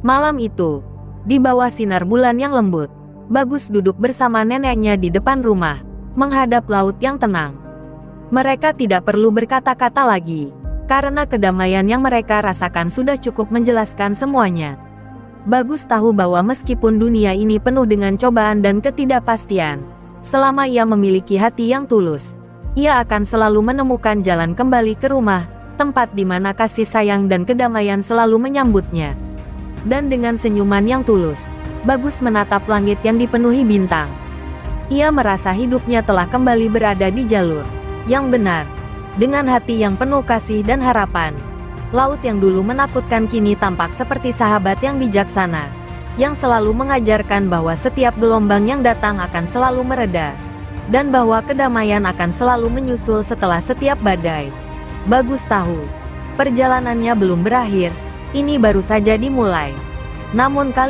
Malam itu, di bawah sinar bulan yang lembut, Bagus duduk bersama neneknya di depan rumah, menghadap laut yang tenang. Mereka tidak perlu berkata-kata lagi, karena kedamaian yang mereka rasakan sudah cukup menjelaskan semuanya. Bagus tahu bahwa meskipun dunia ini penuh dengan cobaan dan ketidakpastian, selama ia memiliki hati yang tulus, ia akan selalu menemukan jalan kembali ke rumah, tempat di mana kasih sayang dan kedamaian selalu menyambutnya. Dan dengan senyuman yang tulus, Bagus menatap langit yang dipenuhi bintang. Ia merasa hidupnya telah kembali berada di jalur yang benar, dengan hati yang penuh kasih dan harapan. Laut yang dulu menakutkan kini tampak seperti sahabat yang bijaksana, yang selalu mengajarkan bahwa setiap gelombang yang datang akan selalu mereda, dan bahwa kedamaian akan selalu menyusul setelah setiap badai. Bagus tahu, perjalanannya belum berakhir, ini baru saja dimulai. Namun kali